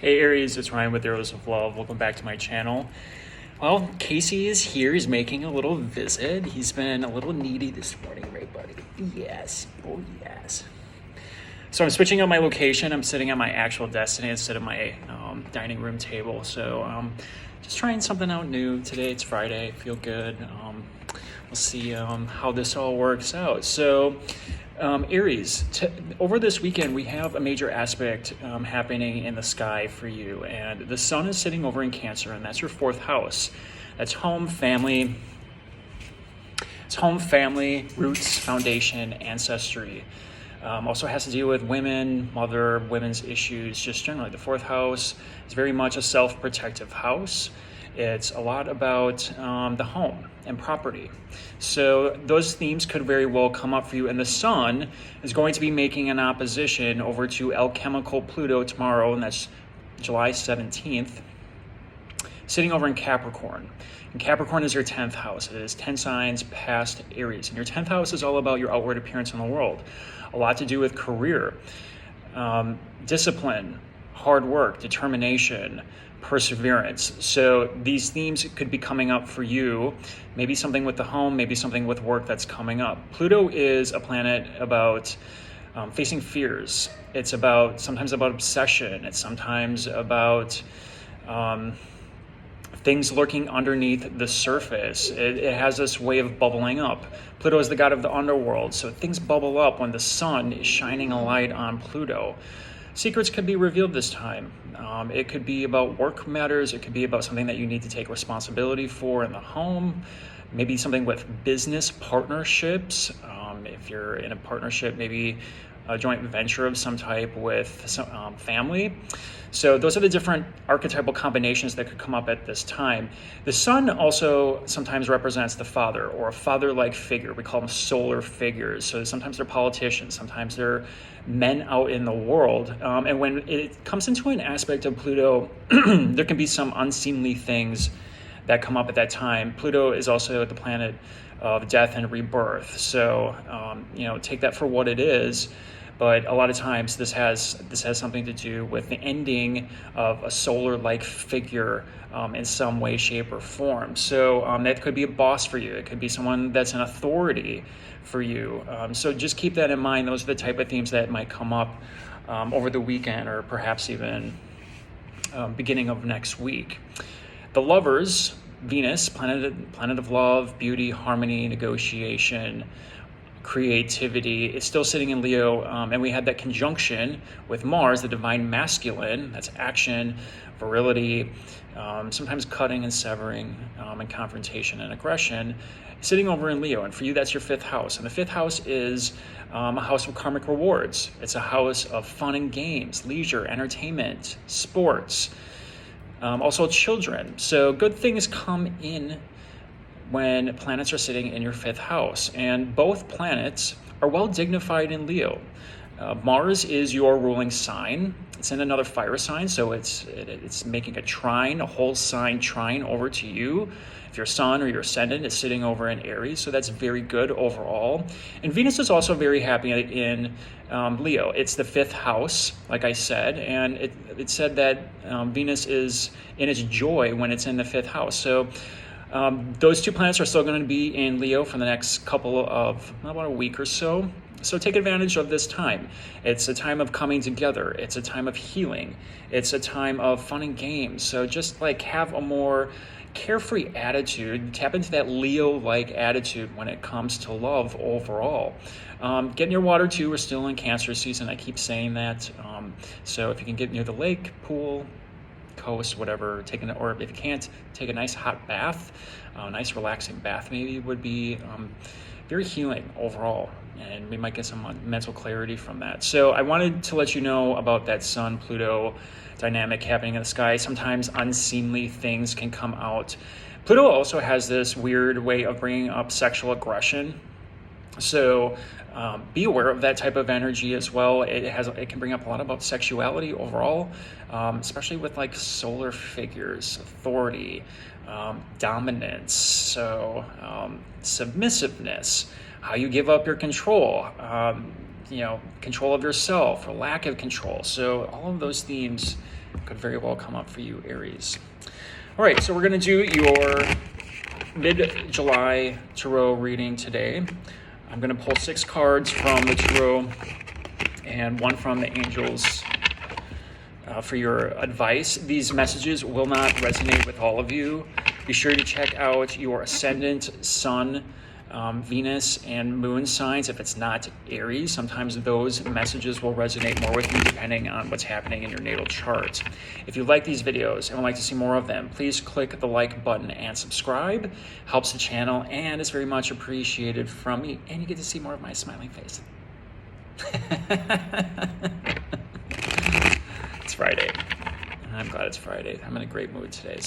Hey Aries, it's Ryan with Erosoflove. Welcome back to my channel. Well, Casey is here. He's making a little visit. He's been a little needy this morning, right, buddy? Yes. Oh, yes. So I'm switching up my location. I'm sitting at my actual desk today instead of my dining room table. So just trying something out new today. It's Friday. I feel good. We'll see how this all works out. So Aries, over this weekend, we have a major aspect happening in the sky for you. And the sun is sitting over in Cancer, and that's your fourth house. That's home, family. It's home, family, roots, foundation, ancestry. Also has to do with women, women's issues, just generally. The fourth house is very much a self-protective house. It's a lot about the home and property. So those themes could very well come up for you. And the sun is going to be making an opposition over to alchemical Pluto tomorrow, and that's July 17th, sitting over in Capricorn. And Capricorn is your 10th house. It is 10 signs past Aries. And your 10th house is all about your outward appearance in the world. A lot to do with career, discipline, hard work, determination, perseverance. So these themes could be coming up for you. Maybe something with the home, maybe something with work that's coming up. Pluto is a planet about facing fears. It's sometimes about obsession. It's sometimes about things lurking underneath the surface. It has this way of bubbling up. Pluto is the god of the underworld, so things bubble up when the sun is shining a light on Pluto. Secrets could be revealed this time. It could be about work matters. It could be about something that you need to take responsibility for in the home. Maybe something with business partnerships. If you're in a partnership, maybe a joint venture of some type with some, family. So those are the different archetypal combinations that could come up at this time. The sun also sometimes represents the father or a father-like figure. We call them solar figures. So sometimes they're politicians, sometimes they're men out in the world. And when it comes into an aspect of Pluto, there can be some unseemly things that come up at that time. Pluto is also the planet of death and rebirth. So, take that for what it is. But a lot of times this has something to do with the ending of a solar-like figure in some way, shape, or form. So that could be a boss for you. It could be someone that's an authority for you. So just keep that in mind. Those are the type of themes that might come up over the weekend, or perhaps even beginning of next week. The lovers, Venus, planet of love, beauty, harmony, negotiation, creativity, is still sitting in Leo, and we had that conjunction with Mars, the divine masculine. That's action, virility, sometimes cutting and severing, and confrontation and aggression, sitting over in Leo. And for you, that's your fifth house. And the fifth house is a house of karmic rewards. It's a house of fun and games, leisure, entertainment, sports, also children. So good things come in when planets are sitting in your fifth house. And both planets are well dignified in Leo. Mars is your ruling sign. It's in another fire sign, so it's making a whole sign trine over to you. If your sun or your ascendant is sitting over in Aries, so that's very good overall. And Venus is also very happy in Leo. It's the fifth house, like I said, and it said that Venus is in its joy when it's in the fifth house. So those two planets are still going to be in Leo for the next about a week or so. So take advantage of this time. It's a time of coming together. It's a time of healing. It's a time of fun and games. So just have a more carefree attitude. Tap into that Leo-like attitude when it comes to love overall. Get in your water too. We're still in Cancer season. I keep saying that. So if you can get near the lake, pool, coast, whatever, or if you can't, take a nice hot bath. A nice relaxing bath maybe would be very healing overall, and we might get some mental clarity from that. So I wanted to let you know about that Sun-Pluto dynamic happening in the sky. Sometimes unseemly things can come out. Pluto also has this weird way of bringing up sexual aggression. So be aware of that type of energy as well. It can bring up a lot about sexuality overall, especially with solar figures, authority, dominance, so submissiveness, how you give up your control, control of yourself or lack of control. So all of those themes could very well come up for you, Aries. All right, so we're going to do your mid-July tarot reading today. I'm going to pull 6 cards from the tarot and 1 from the angels for your advice. These messages will not resonate with all of you. Be sure to check out your ascendant, sun, Venus, and moon signs. If it's not Aries, sometimes those messages will resonate more with you depending on what's happening in your natal chart. If you like these videos and would like to see more of them, please click the like button and subscribe. Helps the channel and is very much appreciated from me. And you get to see more of my smiling face. It's Friday. I'm glad it's Friday. I'm in a great mood today,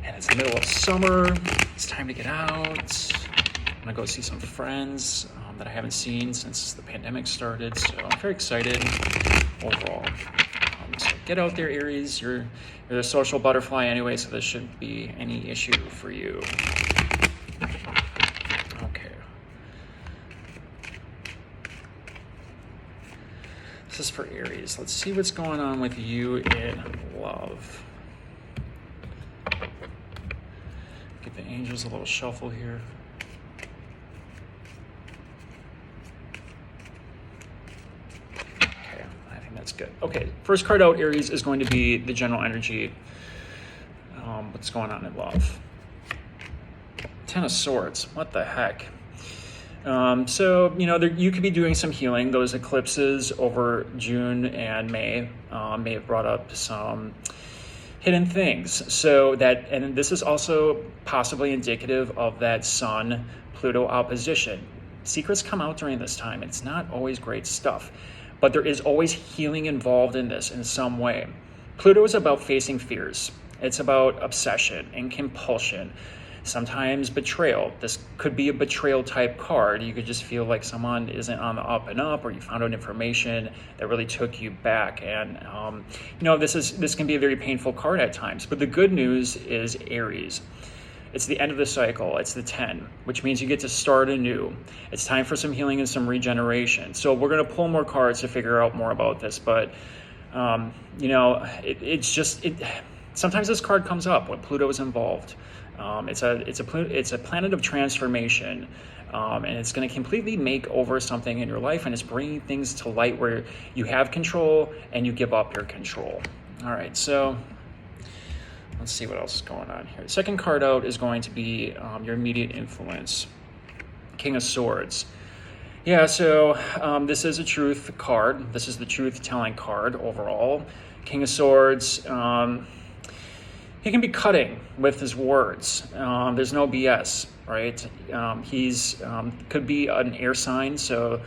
and it's the middle of summer. It's time to get out. I'm gonna go see some friends that I haven't seen since the pandemic started, so I'm very excited overall. So get out there, Aries. You're the social butterfly anyway, so this shouldn't be any issue for you. Okay. This is for Aries. Let's see what's going on with you in love. Give the angels a little shuffle here. Okay, I think that's good. Okay, first card out, Aries, is going to be the general energy. What's going on in love? 10 of Swords. What the heck? So, you could be doing some healing. Those eclipses over June and May may have brought up some hidden things. And this is also possibly indicative of that Sun-Pluto opposition. Secrets come out during this time. It's not always great stuff, but there is always healing involved in this in some way. Pluto is about facing fears. It's about obsession and compulsion. Sometimes betrayal. This could be a betrayal type card. You could just feel like someone isn't on the up and up, or you found out information that really took you back. And this can be a very painful card at times. But the good news is Aries. It's the end of the cycle. It's the 10, which means you get to start anew. It's time for some healing and some regeneration. So we're going to pull more cards to figure out more about this. But sometimes this card comes up when Pluto is involved. It's a planet of transformation, and it's going to completely make over something in your life, and it's bringing things to light where you have control and you give up your control. All right, so let's see what else is going on here. The second card out is going to be your immediate influence, King of Swords. Yeah, so this is a truth card. This is the truth-telling card overall. King of Swords. He can be cutting with his words. There's no BS, right? He's could be an air sign, so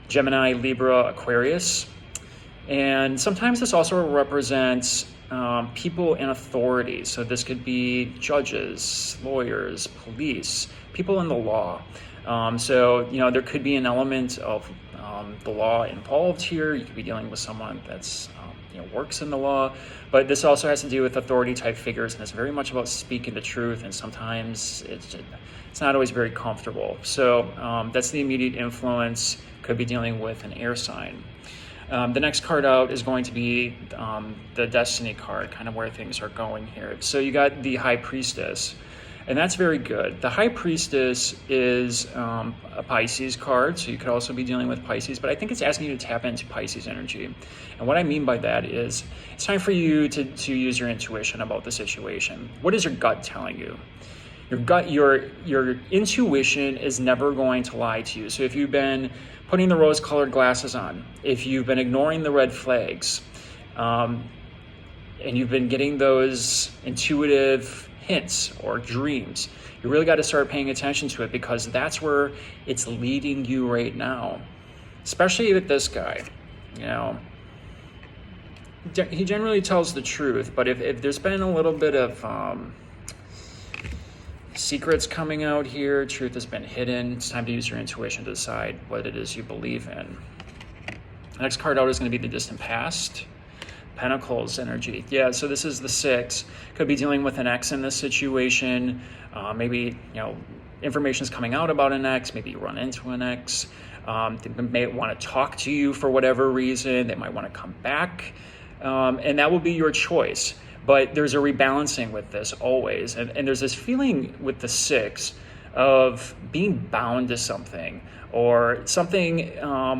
Gemini, Libra, Aquarius. And sometimes this also represents people in authority. So this could be judges, lawyers, police, people in the law. There could be an element of the law involved here. You could be dealing with someone that's works in the law, but this also has to do with authority type figures, and it's very much about speaking the truth, and sometimes it's not always very comfortable. So that's the immediate influence. Could be dealing with an air sign. The next card out is going to be the Destiny card, kind of where things are going here. So you got the High Priestess, and that's very good. The High Priestess is a Pisces card, so you could also be dealing with Pisces, but I think it's asking you to tap into Pisces energy. And what I mean by that is it's time for you to use your intuition about the situation. What is your gut telling you? Your intuition is never going to lie to you. So if you've been putting the rose-colored glasses on, if you've been ignoring the red flags, and you've been getting those intuitive hints or dreams, you really got to start paying attention to it, because that's where it's leading you right now. Especially with this guy, he generally tells the truth, but if there's been a little bit of secrets coming out here, truth has been hidden, it's time to use your intuition to decide what it is you believe in. The next card out is going to be the Distant Past. Pentacles energy. Yeah, so this is the 6. Could be dealing with an ex in this situation. Maybe, information is coming out about an ex. Maybe you run into an ex. They may want to talk to you for whatever reason. They might want to come back, and that will be your choice. But there's a rebalancing with this always, and there's this feeling with the 6 of being bound to something, or something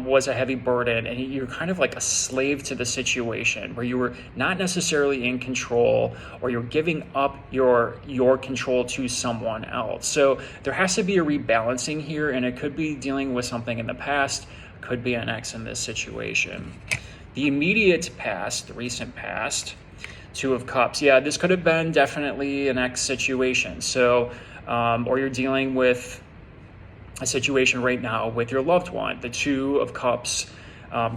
was a heavy burden and you're kind of like a slave to the situation where you were not necessarily in control, or you're giving up your control to someone else. So there has to be a rebalancing here, and it could be dealing with something in the past, could be an ex in this situation. The immediate past, the recent past, 2 of Cups. Yeah, this could have been definitely an ex situation. So, or you're dealing with a situation right now with your loved one. The 2 of Cups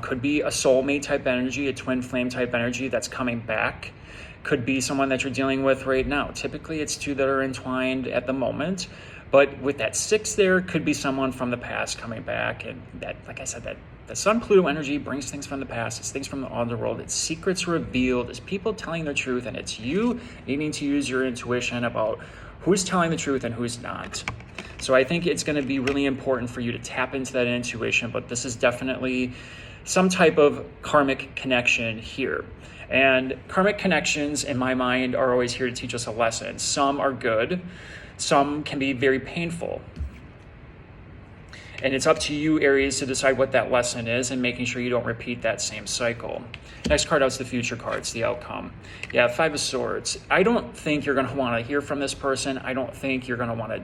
could be a soulmate type energy, a twin flame type energy that's coming back. Could be someone that you're dealing with right now. Typically, it's 2 that are entwined at the moment. But with that 6 there, could be someone from the past coming back. And that, like I said, that the Sun-Pluto energy brings things from the past. It's things from the underworld. It's secrets revealed. It's people telling the truth. And it's you needing to use your intuition about who's telling the truth and who's not. So I think it's going to be really important for you to tap into that intuition, but this is definitely some type of karmic connection here. And karmic connections, in my mind, are always here to teach us a lesson. Some are good, some can be very painful. And it's up to you, Aries, to decide what that lesson is and making sure you don't repeat that same cycle. Next card out is the future cards, the outcome. Yeah, 5 of Swords. I don't think you're going to want to hear from this person. I don't think you're going to want to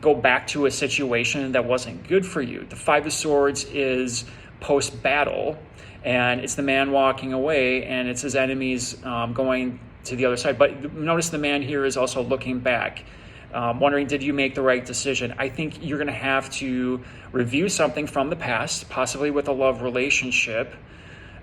go back to a situation that wasn't good for you. The 5 of Swords is post-battle, and it's the man walking away, and it's his enemies going to the other side. But notice the man here is also looking back, wondering, did you make the right decision? I think you're going to have to review something from the past, possibly with a love relationship,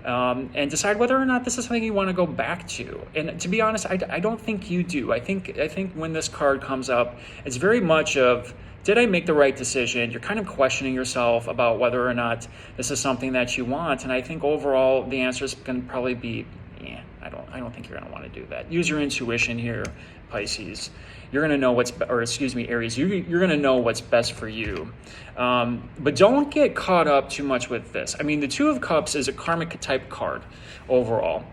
and decide whether or not this is something you want to go back to. And to be honest, I don't think you do. I think when this card comes up, it's very much of, did I make the right decision? You're kind of questioning yourself about whether or not this is something that you want. And I think overall the answer is going to probably be, I don't think you're going to want to do that. Use your intuition here, Pisces. You're going to know Aries, you're going to know what's best for you. But don't get caught up too much with this. I mean, the 2 of Cups is a karmic type card overall.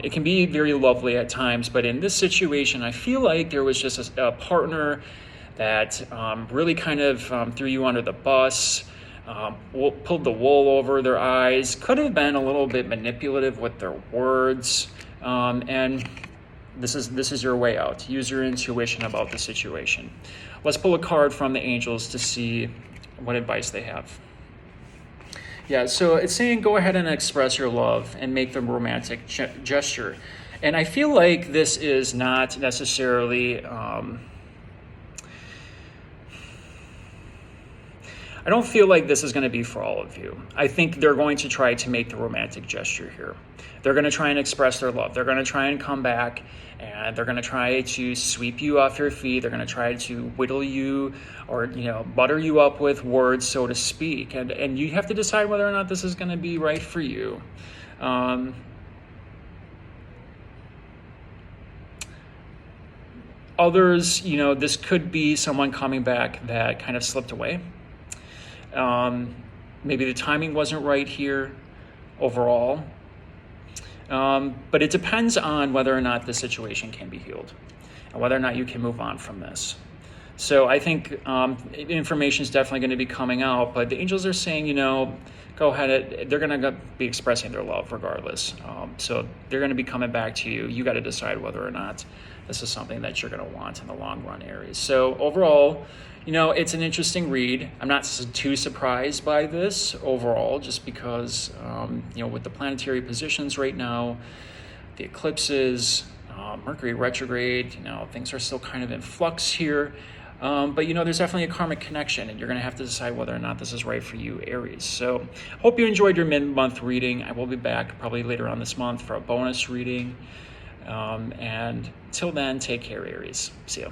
It can be very lovely at times, but in this situation, I feel like there was just a partner that really kind of threw you under the bus, pulled the wool over their eyes, could have been a little bit manipulative with their words, and this is your way out. Use your intuition about the situation. Let's pull a card from the angels to see what advice they have. Yeah, so it's saying go ahead and express your love and make the romantic gesture. And I feel like this is not necessarily... I don't feel like this is going to be for all of you. I think they're going to try to make the romantic gesture here. They're going to try and express their love. They're going to try and come back, and they're going to try to sweep you off your feet. They're going to try to whittle you or, butter you up with words, so to speak. And you have to decide whether or not this is going to be right for you. Others, this could be someone coming back that kind of slipped away. Maybe the timing wasn't right here overall. But it depends on whether or not the situation can be healed and whether or not you can move on from this. So I think information is definitely going to be coming out, but the angels are saying, go ahead. They're going to be expressing their love regardless. So they're going to be coming back to you. You got to decide whether or not this is something that you're going to want in the long run, Aries. So overall, it's an interesting read. I'm not too surprised by this overall, just because, with the planetary positions right now, the eclipses, Mercury retrograde, things are still kind of in flux here. But, there's definitely a karmic connection, and you're going to have to decide whether or not this is right for you, Aries. So hope you enjoyed your mid-month reading. I will be back probably later on this month for a bonus reading. And until then, take care, Aries. See ya.